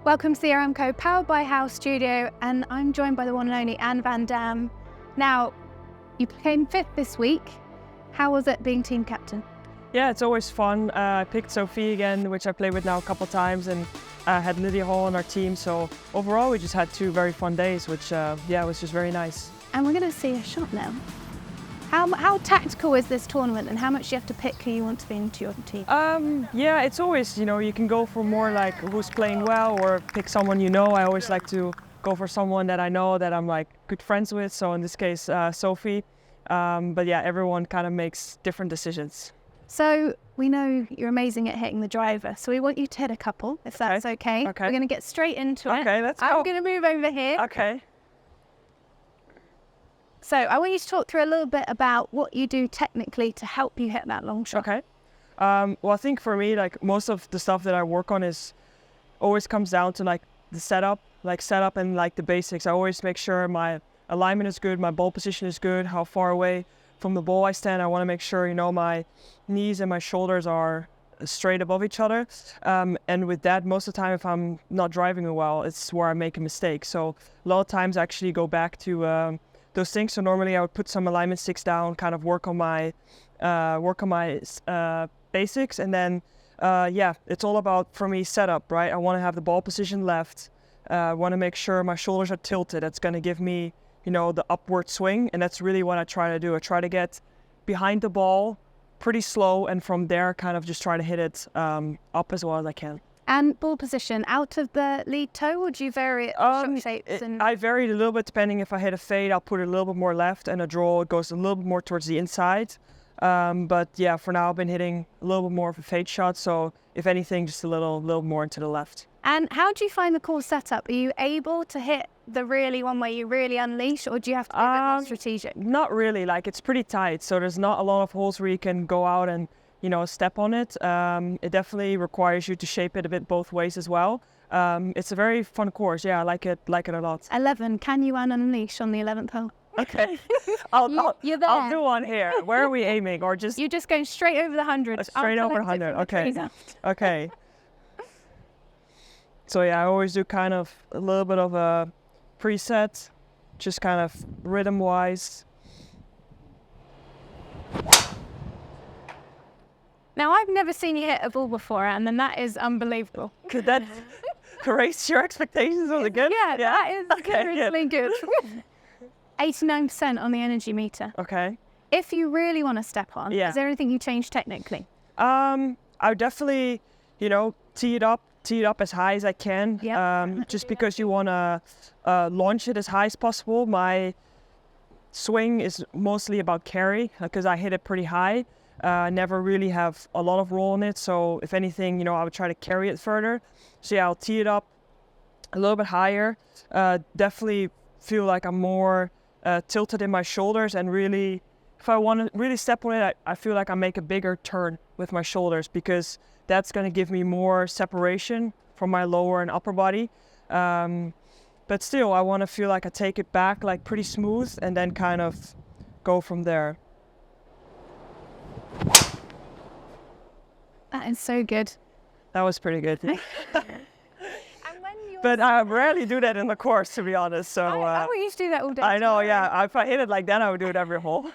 Welcome to the Aramco Powered by House studio, and I'm joined by the one and only Anne van Dam. Now, you came fifth this week. How was it being team captain? Yeah, it's always fun. I picked Sophie again, which I played with now a couple of times, and had Lydia Hall on our team. So overall, we just had two very fun days, which was just very nice. And we're going to see a shot now. How tactical is this tournament, and how much do you have to pick who you want to be into your team? Yeah, it's always, you can go for more like who's playing well or pick someone you know. I always like to go for someone that I know that I'm like good friends with. So in this case, Sophie. But yeah, everyone kind of makes different decisions. So we know you're amazing at hitting the driver. So we want you to hit a couple, if that's okay. Okay. We're going to get straight into it. Okay, let's go. I'm going to move over here. Okay. So I want you to talk through a little bit about what you do technically to help you hit that long shot. Okay. Well, I think for me, like most of the stuff that I work on is always comes down to like the setup and like the basics. I always make sure my alignment is good, my ball position is good, how far away from the ball I stand. I want to make sure, my knees and my shoulders are straight above each other. And with that, most of the time, if I'm not driving well, it's where I make a mistake. So a lot of times I actually go back to those things. So normally I would put some alignment sticks down, kind of work on my basics, and then it's all about, for me, setup, right? I want to have the ball position left. I want to make sure my shoulders are tilted. That's going to give me, the upward swing, and that's really what I try to do. I try to get behind the ball pretty slow, and from there, kind of just try to hit it up as well as I can. And ball position, out of the lead toe, or do you vary it shot shapes? I varied a little bit depending. If I hit a fade, I'll put it a little bit more left, and a draw, it goes a little bit more towards the inside. But yeah, for now, I've been hitting a little bit more of a fade shot. So if anything, just a little more into the left. And how do you find the course setup? Are you able to hit the really one where you really unleash, or do you have to be a bit more strategic? Not really. Like, it's pretty tight. So there's not a lot of holes where you can go out and step on it. It definitely requires you to shape it a bit both ways as well. It's a very fun course. Yeah, I like it a lot. 11. Can you unleash on the 11th hole? Okay. You're there. I'll do one here. Where are we aiming? Or just... You're just going straight over the 100. Straight over 100. Okay. Okay. So yeah, I always do kind of a little bit of a preset, just kind of rhythm-wise. Now, I've never seen you hit a ball before, Anne, and that is unbelievable. Could that raise your expectations? Was it good? Yeah, that is okay, really good. 89% on the energy meter. Okay. If you really want to step on, is there anything you change technically? I would definitely, tee it up as high as I can. Yep. Just because you want to launch it as high as possible. My swing is mostly about carry because I hit it pretty high. Never really have a lot of roll in it. So if anything, I would try to carry it further. So yeah, I'll tee it up a little bit higher. Definitely feel like I'm more tilted in my shoulders, and really, if I want to really step on it, I feel like I make a bigger turn with my shoulders, because that's going to give me more separation from my lower and upper body. But still, I want to feel like I take it back like pretty smooth, and then kind of go from there. That is so good. That was pretty good. But I rarely do that in the course, to be honest. So I want you to do that all day. I know, yeah. If I hit it like that, I would do it every hole.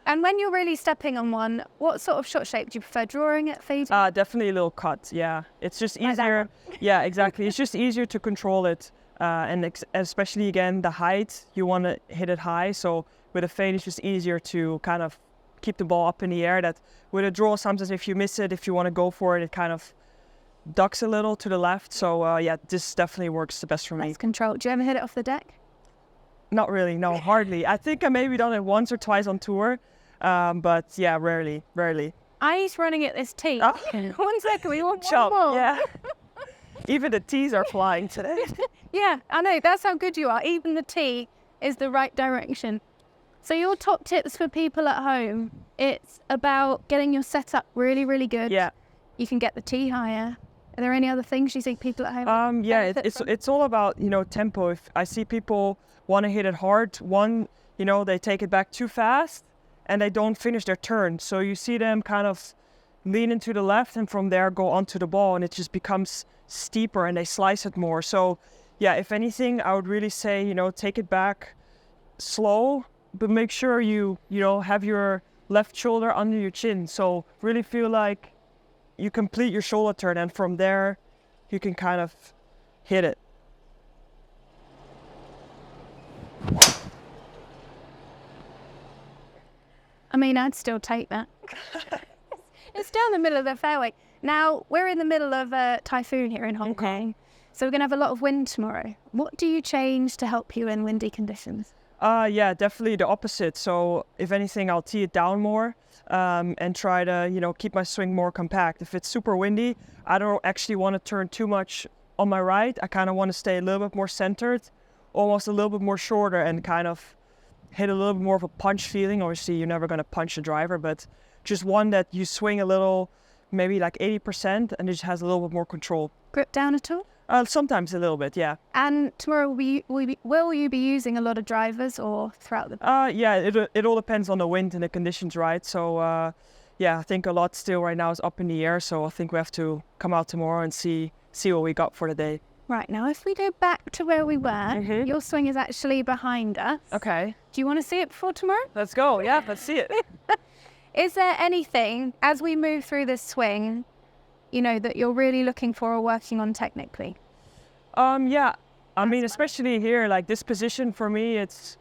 And when you're really stepping on one, what sort of shot shape do you prefer? Drawing it, fading? Definitely a little cut. Yeah, it's just Like easier. Yeah, exactly. It's just easier to control it, and especially again the height. You want to hit it high. So with a fade, it's just easier to kind of keep the ball up in the air. That with a draw, sometimes if you miss it, if you want to go for it, it kind of ducks a little to the left. So yeah, this definitely works the best for me. That's control. Do you ever hit it off the deck? Not really, no, hardly. I think I maybe done it once or twice on tour, but yeah, rarely. He's running at this tee. Oh. 1 second, we want Chop, one more. yeah. Even the tees are flying today. Yeah, I know, that's how good you are. Even the tee is the right direction. So your top tips for people at home, it's about getting your setup really, really good. Yeah. You can get the tee higher. Are there any other things you think people at home? Yeah, it's all about tempo. If I see people want to hit it hard, they take it back too fast, and they don't finish their turn. So you see them kind of lean into the left and from there go onto the ball, and it just becomes steeper and they slice it more. So yeah, if anything, I would really say, you know, take it back slow, but make sure you have your left shoulder under your chin. So really feel like you complete your shoulder turn, and from there you can kind of hit it. I mean, I'd still take that. It's down the middle of the fairway. Now, we're in the middle of a typhoon here in Hong Kong, so we're going to have a lot of wind tomorrow. What do you change to help you in windy conditions? Yeah, definitely the opposite. So if anything, I'll tee it down more and try to, you know, keep my swing more compact. If it's super windy, I don't actually want to turn too much on my right. I kind of want to stay a little bit more centered, almost a little bit more shorter, and kind of hit a little bit more of a punch feeling. Obviously, you're never going to punch a driver, but just one that you swing a little, maybe like 80%, and it just has a little bit more control. Grip down at all? Sometimes a little bit, yeah. And tomorrow, will you be using a lot of drivers or throughout the day? Yeah, it all depends on the wind and the conditions, right? So, yeah, I think a lot still right now is up in the air. So I think we have to come out tomorrow and see what we got for the day. Right, now if we go back to where we were, your swing is actually behind us. Okay. Do you want to see it before tomorrow? Let's go. Yeah, let's see it. Is there anything, as we move through this swing, you know, that you're really looking for or working on technically? Yeah, I mean, especially here, like this position for me, it's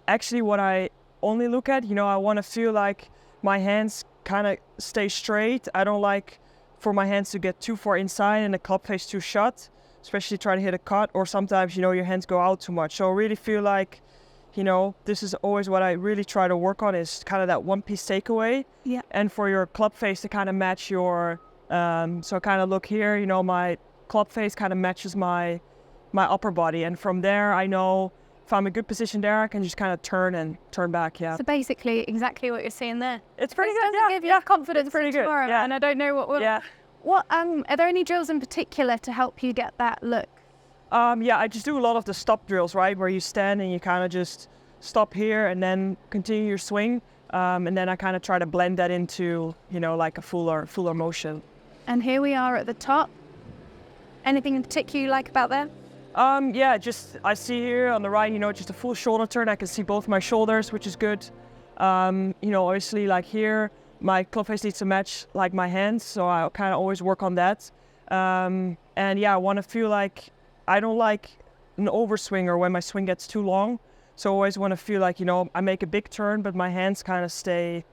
actually what I only look at. You know, I want to feel like my hands kind of stay straight. I don't like for my hands to get too far inside and the club face too shut, especially trying to hit a cut, or sometimes, you know, your hands go out too much. So I really feel like, you know, this is always what I really try to work on, is kind of that one piece takeaway. Yeah. And for your club face to kind of match your, so kind of look here, you know, my club face kind of matches my upper body. And from there, I know if I'm in a good position there, I can just kind of turn back, yeah. So basically exactly what you're seeing there. It's pretty This good, doesn't yeah. give you confidence It's pretty for good, tomorrow, yeah. and I don't know what will. Yeah. What are there any drills in particular to help you get that look? Yeah, I just do a lot of the stop drills, right, where you stand and you kind of just stop here and then continue your swing, and then I kind of try to blend that into, you know, like a fuller motion. And here we are at the top. Anything in particular you like about that? Yeah, just I see here on the right, you know, just a full shoulder turn. I can see both my shoulders, which is good. You know, obviously, like here, my club face needs to match like my hands, so I kind of always work on that. And yeah, I want to feel like I don't like an overswing or when my swing gets too long. So I always want to feel like, you know, I make a big turn, but my hands kind of stay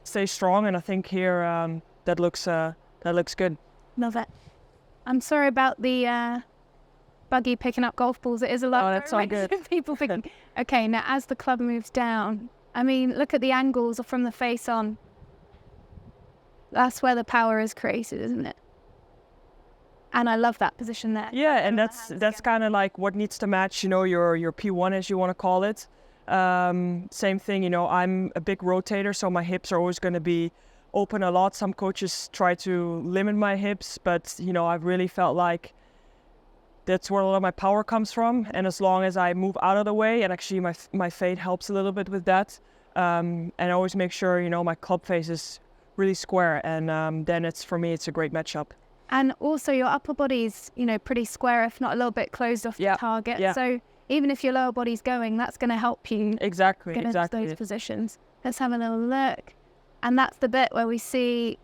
strong. And I think here that looks good. Love it. I'm sorry about the buggy picking up golf balls. It is a lot. Oh, that's all good. People picking. Okay, now as the club moves down, I mean, look at the angles from the face on. That's where the power is created, isn't it? And I love that position there. Yeah, and that's kind of like what needs to match, you know, your P1, as you want to call it. Same thing, you know, I'm a big rotator, so my hips are always going to be open a lot. Some coaches try to limit my hips, but, you know, I've really felt like that's where a lot of my power comes from. And as long as I move out of the way, and actually my fade helps a little bit with that, and I always make sure, you know, my club face is really square, and then it's a great matchup. And also your upper body's, you know, pretty square, if not a little bit closed off the target. Yeah. So even if your lower body's going, that's going to help you Exactly. get into those positions. Let's have a little look. And that's the bit where we see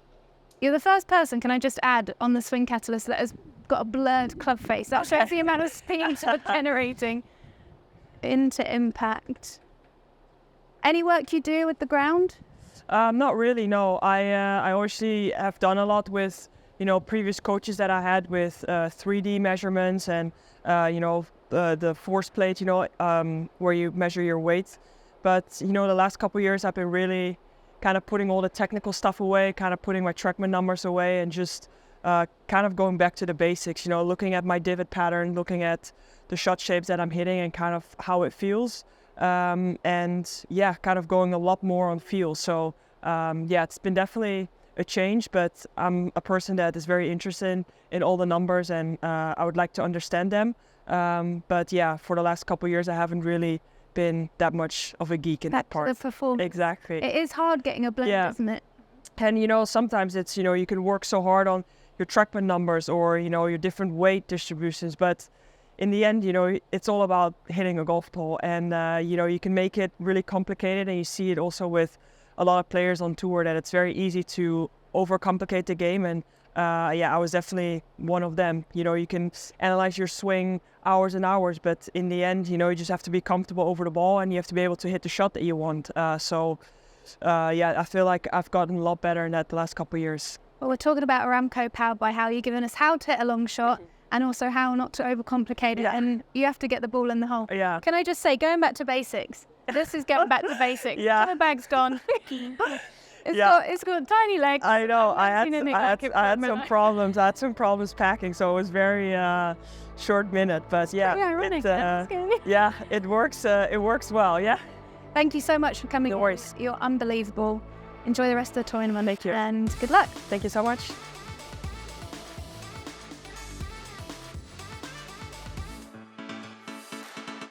you're the first person, can I just add, on the Swing Catalyst that has got a blurred club face. That shows the amount of speed you're generating into impact. Any work you do with the ground? Not really, no. I obviously have done a lot with, you know, previous coaches that I had with 3D measurements and, you know, the force plate, you know, where you measure your weight. But, you know, the last couple of years I've been really kind of putting all the technical stuff away, kind of putting my TrackMan numbers away, and just kind of going back to the basics, you know, looking at my divot pattern, looking at the shot shapes that I'm hitting and kind of how it feels. And yeah, kind of going a lot more on feel. So yeah, it's been definitely a change, but I'm a person that is very interested in all the numbers, and I would like to understand them. But yeah, for the last couple of years, I haven't really been that much of a geek in that part. The performance. Exactly. It is hard getting a blend, isn't it? And, you know, sometimes it's, you know, you can work so hard on your trackman numbers or, you know, your different weight distributions. But in the end, you know, it's all about hitting a golf ball. And, you know, you can make it really complicated. And you see it also with a lot of players on tour that it's very easy to overcomplicate the game. And yeah, I was definitely one of them. You know, you can analyze your swing hours and hours, but in the end, you know, you just have to be comfortable over the ball and you have to be able to hit the shot that you want. Yeah, I feel like I've gotten a lot better in that the last couple of years. Well, we're talking about Aramco powered by How. You've given us how to hit a long shot and also how not to overcomplicate it. Yeah. And you have to get the ball in the hole. Yeah. Can I just say, going back to basics, this is going back to basics. Yeah. The bag's gone. Yeah. It's got tiny legs. I know. I had a some problems. I had some problems packing, so it was very short minute. But yeah, ironic. yeah, it works. It works well. Yeah. Thank you so much for coming. No worries. You're unbelievable. Enjoy the rest of the tournament. Thank you. And good luck. Thank you so much.